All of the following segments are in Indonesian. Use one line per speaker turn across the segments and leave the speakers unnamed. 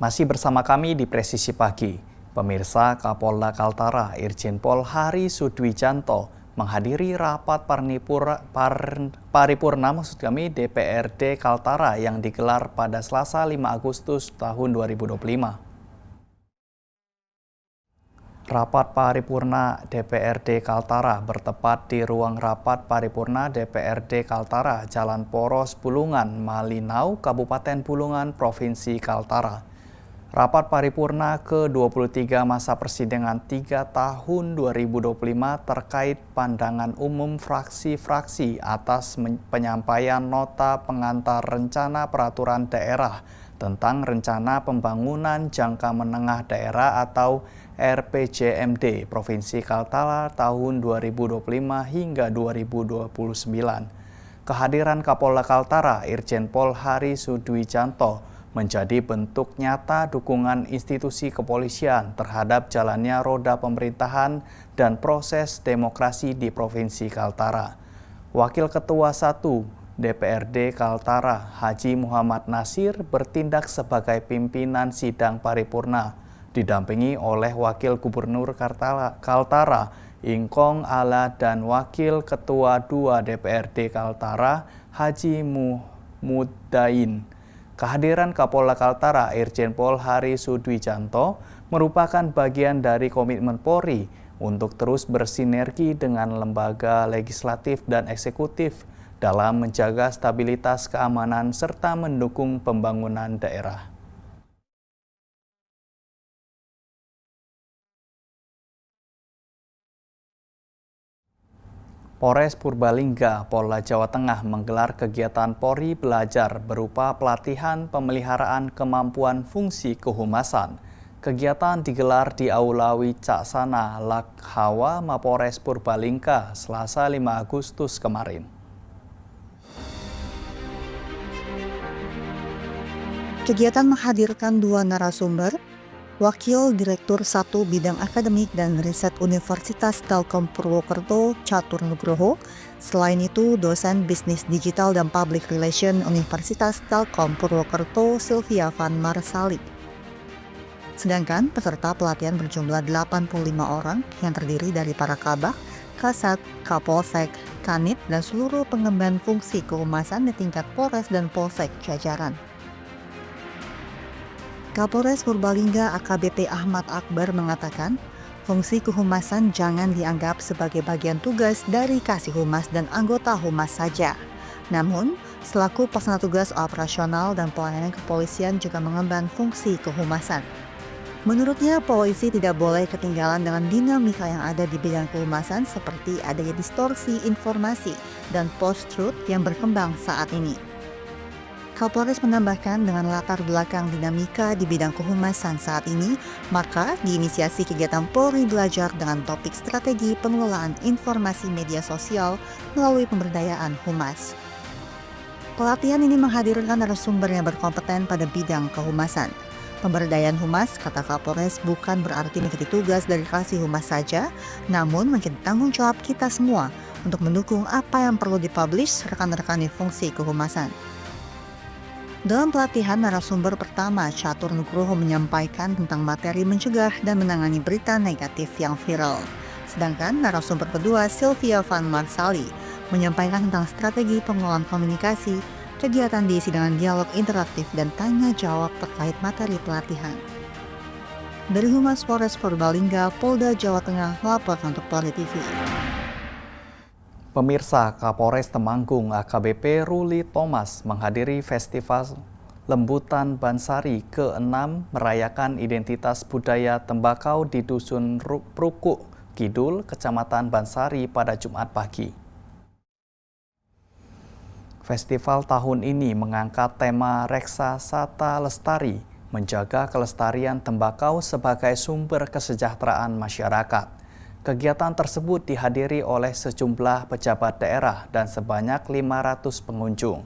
Masih bersama kami di Presisi Pagi. Pemirsa, Kapolda Kaltara Irjen Pol Hari Sudwijanto menghadiri rapat paripurna DPRD Kaltara yang digelar pada Selasa 5 Agustus tahun 2025. Rapat paripurna DPRD Kaltara bertepat di ruang rapat paripurna DPRD Kaltara, Jalan Poros Bulungan, Malinau, Kabupaten Bulungan, Provinsi Kaltara. Rapat paripurna ke-23 masa persidangan 3 tahun 2025 terkait pandangan umum fraksi-fraksi atas penyampaian nota pengantar rencana peraturan daerah tentang rencana pembangunan jangka menengah daerah atau RPJMD Provinsi Kaltara tahun 2025 hingga 2029. Kehadiran Kapolda Kaltara Irjen Pol Hari Sudwijanto menjadi bentuk nyata dukungan institusi kepolisian terhadap jalannya roda pemerintahan dan proses demokrasi di Provinsi Kaltara. Wakil Ketua 1 DPRD Kaltara, Haji Muhammad Nasir, bertindak sebagai pimpinan sidang paripurna, didampingi oleh Wakil Gubernur Kaltara, Ingkong Ala, dan Wakil Ketua 2 DPRD Kaltara, Haji Mudain. Kehadiran Kapolda Kaltara Irjen Pol Hari Sudwijanto merupakan bagian dari komitmen Polri untuk terus bersinergi dengan lembaga legislatif dan eksekutif dalam menjaga stabilitas keamanan serta mendukung pembangunan daerah. Polres Purbalingga, Polda Jawa Tengah menggelar kegiatan Polri Belajar berupa pelatihan pemeliharaan kemampuan fungsi kehumasan. Kegiatan digelar di Aula Wicaksana Lakhawa Mapores Purbalingga, Selasa 5 Agustus kemarin.
Kegiatan menghadirkan 2 narasumber, Wakil Direktur 1 Bidang Akademik dan Riset Universitas Telkom Purwokerto, Catur Nugroho. Selain itu, dosen Bisnis Digital dan Public Relation Universitas Telkom Purwokerto, Sylvia Van Marsali. Sedangkan peserta pelatihan berjumlah 85 orang yang terdiri dari para kabak, kasat, kapolsek, kanit, dan seluruh pengemban fungsi kehumasan di tingkat Polres dan Polsek jajaran. Kapolres Purbalingga AKBP Ahmad Akbar mengatakan, fungsi kehumasan jangan dianggap sebagai bagian tugas dari Kasih Humas dan anggota Humas saja. Namun, selaku pelaksana tugas operasional dan pelayanan kepolisian juga mengemban fungsi kehumasan. Menurutnya, polisi tidak boleh ketinggalan dengan dinamika yang ada di bidang kehumasan seperti adanya distorsi informasi dan post-truth yang berkembang saat ini. Kapolres menambahkan dengan latar belakang dinamika di bidang kehumasan saat ini, maka diinisiasi kegiatan Polri Belajar dengan topik strategi pengelolaan informasi media sosial melalui pemberdayaan humas. Pelatihan ini menghadirkan narasumber yang berkompeten pada bidang kehumasan. Pemberdayaan humas, kata Kapolres, bukan berarti menjadi tugas dari Kasih Humas saja, namun menjadi tanggung jawab kita semua untuk mendukung apa yang perlu dipublish rekan-rekan di fungsi kehumasan. Dalam pelatihan, narasumber pertama, Catur Nugroho, menyampaikan tentang materi mencegah dan menangani berita negatif yang viral. Sedangkan narasumber kedua, Sylvia Van Marsali, menyampaikan tentang strategi pengelolaan komunikasi. Kegiatan diisi dengan dialog interaktif dan tanya jawab terkait materi pelatihan. Dari Humas Polres Purbalingga, Polda Jawa Tengah, melaporkan untuk Polri TV.
Pemirsa, Kapolres Temanggung AKBP Ruli Thomas menghadiri Festival Lembutan Bansari ke-6 merayakan identitas budaya tembakau di Dusun Prukuk Kidul, Kecamatan Bansari pada Jumat pagi. Festival tahun ini mengangkat tema Reksa Sata Lestari, menjaga kelestarian tembakau sebagai sumber kesejahteraan masyarakat. Kegiatan tersebut dihadiri oleh sejumlah pejabat daerah dan sebanyak 500 pengunjung.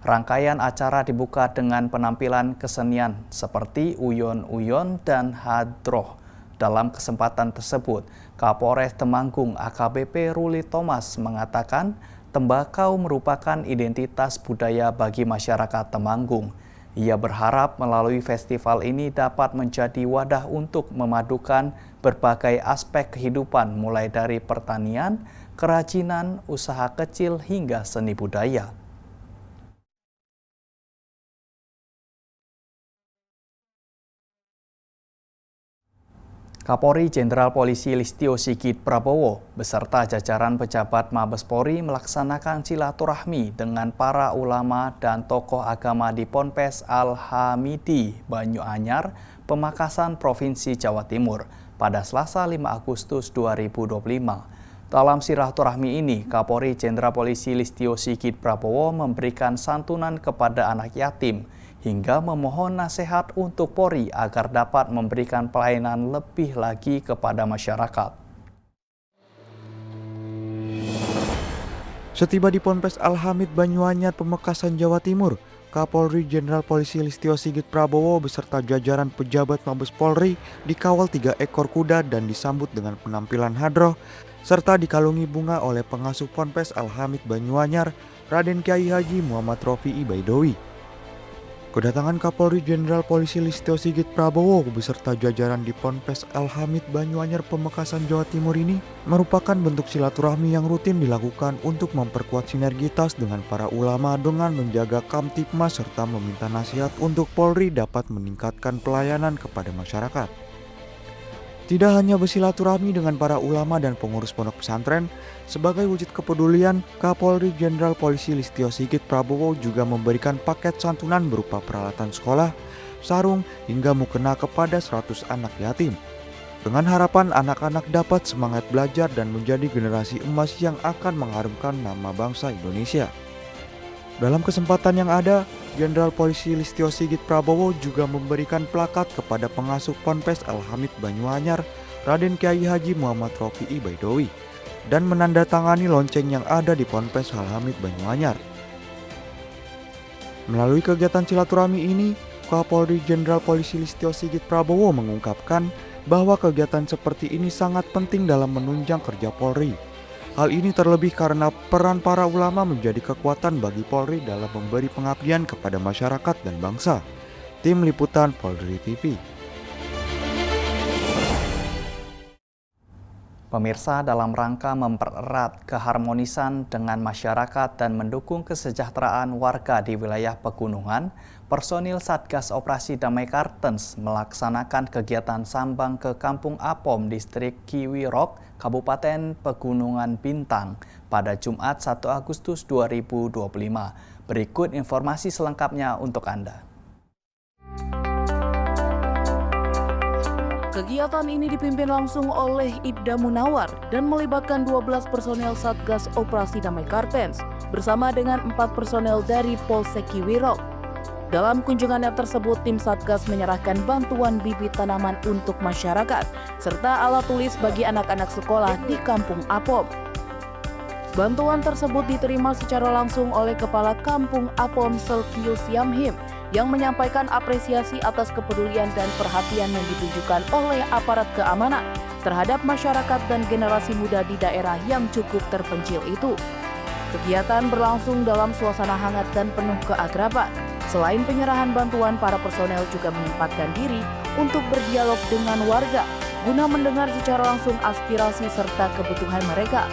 Rangkaian acara dibuka dengan penampilan kesenian seperti uyon-uyon dan hadroh. Dalam kesempatan tersebut, Kapolres Temanggung AKBP Ruli Thomas mengatakan tembakau merupakan identitas budaya bagi masyarakat Temanggung. Ia berharap melalui festival ini dapat menjadi wadah untuk memadukan berbagai aspek kehidupan mulai dari pertanian, kerajinan, usaha kecil hingga seni budaya. Kapolri Jenderal Polisi Listio Sigit Prabowo beserta jajaran pejabat Mabes Polri melaksanakan silaturahmi dengan para ulama dan tokoh agama di Ponpes Al-Hamidi, Banyuanyar, Pemakasan, Provinsi Jawa Timur pada Selasa 5 Agustus 2025. Dalam silaturahmi ini, Kapolri Jenderal Polisi Listio Sigit Prabowo memberikan santunan kepada anak yatim hingga memohon nasihat untuk Polri agar dapat memberikan pelayanan lebih lagi kepada masyarakat.
Setiba di Ponpes Al-Hamid Banyuanyar, Pemekasan, Jawa Timur, Kapolri Jenderal Polisi Listio Sigit Prabowo beserta jajaran pejabat Mabes Polri dikawal 3 ekor kuda dan disambut dengan penampilan hadroh, serta dikalungi bunga oleh pengasuh Ponpes Al-Hamid Banyuanyar, Raden Kyai Haji Muhammad Rofi'i Baidowi. Kedatangan Kapolri Jenderal Polisi Listio Sigit Prabowo beserta jajaran di Ponpes Al-Hamid Banyuanyar, Pemekasan, Jawa Timur ini merupakan bentuk silaturahmi yang rutin dilakukan untuk memperkuat sinergitas dengan para ulama dengan menjaga Kamtipmas serta meminta nasihat untuk Polri dapat meningkatkan pelayanan kepada masyarakat. Tidak hanya bersilaturahmi dengan para ulama dan pengurus pondok pesantren, sebagai wujud kepedulian, Kapolri Jenderal Polisi Listio Sigit Prabowo juga memberikan paket santunan berupa peralatan sekolah, sarung, hingga mukena kepada 100 anak yatim. Dengan harapan anak-anak dapat semangat belajar dan menjadi generasi emas yang akan mengharumkan nama bangsa Indonesia. Dalam kesempatan yang ada, Jenderal Polisi Listio Sigit Prabowo juga memberikan plakat kepada pengasuh Ponpes Al-Hamid Banyuanyar, Raden Kyai Haji Muhammad Rofi'i Baidowi, dan menandatangani lonceng yang ada di Ponpes Al-Hamid Banyuanyar. Melalui kegiatan silaturahmi ini, Kapolri Jenderal Polisi Listio Sigit Prabowo mengungkapkan bahwa kegiatan seperti ini sangat penting dalam menunjang kerja Polri. Hal ini terlebih karena peran para ulama menjadi kekuatan bagi Polri dalam memberi pengabdian kepada masyarakat dan bangsa. Tim Liputan Polri TV.
Pemirsa, dalam rangka mempererat keharmonisan dengan masyarakat dan mendukung kesejahteraan warga di wilayah pegunungan, personil Satgas Operasi Damai Kartens melaksanakan kegiatan sambang ke Kampung Apom, Distrik Kiwirok, Kabupaten Pegunungan Bintang pada Jumat 1 Agustus 2025. Berikut informasi selengkapnya untuk Anda.
Kegiatan ini dipimpin langsung oleh Ibda Munawar dan melibatkan 12 personel Satgas Operasi Damai Kartens bersama dengan 4 personel dari Polsek Kiwirok. Dalam kunjungannya tersebut, tim Satgas menyerahkan bantuan bibit tanaman untuk masyarakat serta alat tulis bagi anak-anak sekolah di Kampung Apom. Bantuan tersebut diterima secara langsung oleh Kepala Kampung Apom Selkius Yamhim yang menyampaikan apresiasi atas kepedulian dan perhatian yang ditunjukkan oleh aparat keamanan terhadap masyarakat dan generasi muda di daerah yang cukup terpencil itu. Kegiatan berlangsung dalam suasana hangat dan penuh keakraban. Selain penyerahan bantuan, para personel juga menyempatkan diri untuk berdialog dengan warga guna mendengar secara langsung aspirasi serta kebutuhan mereka.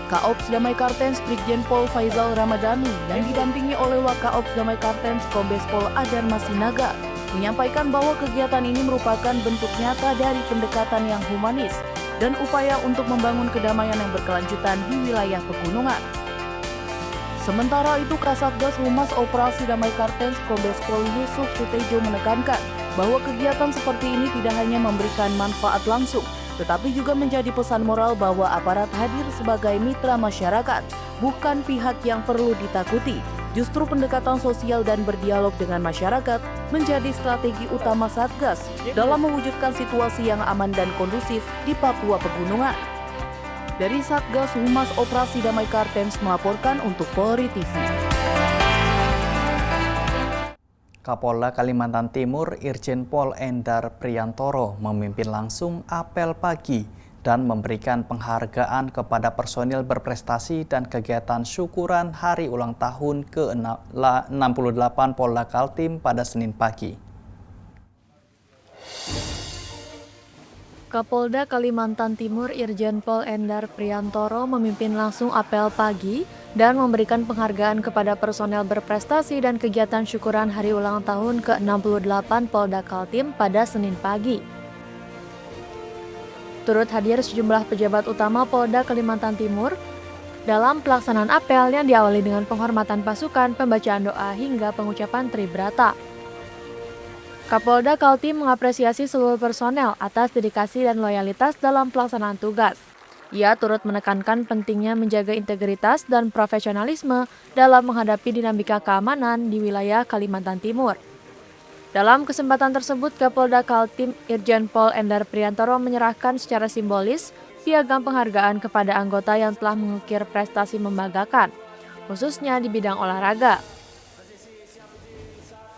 Kaops Damai Kartens Brigjen Pol Faizal Ramadhani yang didampingi oleh Wakaops Damai Kartens Kombes Pol Adar Masinaga menyampaikan bahwa kegiatan ini merupakan bentuk nyata dari pendekatan yang humanis dan upaya untuk membangun kedamaian yang berkelanjutan di wilayah pegunungan. Sementara itu, Kasatgas Humas Operasi Damai Kartens Kombes Pol Yusuf Sutejo menekankan bahwa kegiatan seperti ini tidak hanya memberikan manfaat langsung, tetapi juga menjadi pesan moral bahwa aparat hadir sebagai mitra masyarakat, bukan pihak yang perlu ditakuti. Justru pendekatan sosial dan berdialog dengan masyarakat menjadi strategi utama Satgas dalam mewujudkan situasi yang aman dan kondusif di Papua Pegunungan. Dari Satgas Humas Operasi Damai Kartens melaporkan untuk Polri TV.
Kapolda Kalimantan Timur Irjen Pol Endar Priantoro memimpin langsung apel pagi dan memberikan penghargaan kepada personil berprestasi dan kegiatan syukuran hari ulang tahun ke-68 Polda Kaltim pada Senin pagi.
Kapolda Kalimantan Timur Irjen Pol Endar Priantoro memimpin langsung apel pagi dan memberikan penghargaan kepada personel berprestasi dan kegiatan syukuran hari ulang tahun ke-68 Polda Kaltim pada Senin pagi. Turut hadir sejumlah pejabat utama Polda Kalimantan Timur dalam pelaksanaan apel yang diawali dengan penghormatan pasukan, pembacaan doa hingga pengucapan tribrata. Kapolda Kaltim mengapresiasi seluruh personel atas dedikasi dan loyalitas dalam pelaksanaan tugas. Ia turut menekankan pentingnya menjaga integritas dan profesionalisme dalam menghadapi dinamika keamanan di wilayah Kalimantan Timur. Dalam kesempatan tersebut, Kapolda Kaltim Irjen Pol Endar Priantoro menyerahkan secara simbolis piagam penghargaan kepada anggota yang telah mengukir prestasi membanggakan, khususnya di bidang olahraga.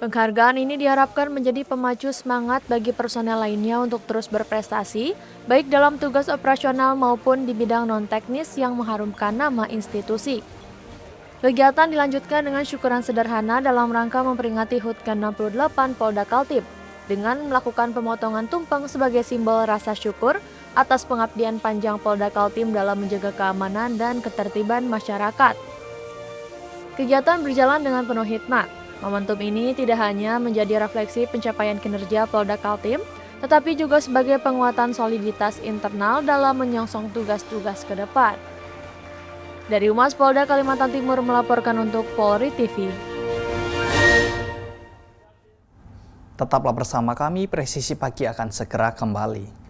Penghargaan ini diharapkan menjadi pemacu semangat bagi personel lainnya untuk terus berprestasi, baik dalam tugas operasional maupun di bidang non-teknis yang mengharumkan nama institusi. Kegiatan dilanjutkan dengan syukuran sederhana dalam rangka memperingati HUT ke-68 Polda Kaltim dengan melakukan pemotongan tumpeng sebagai simbol rasa syukur atas pengabdian panjang Polda Kaltim dalam menjaga keamanan dan ketertiban masyarakat. Kegiatan berjalan dengan penuh hikmat. Momentum ini tidak hanya menjadi refleksi pencapaian kinerja Polda Kaltim, tetapi juga sebagai penguatan soliditas internal dalam menyongsong tugas-tugas ke depan. Dari Humas Polda Kalimantan Timur melaporkan untuk Polri TV.
Tetaplah bersama kami, Presisi Pagi akan segera kembali.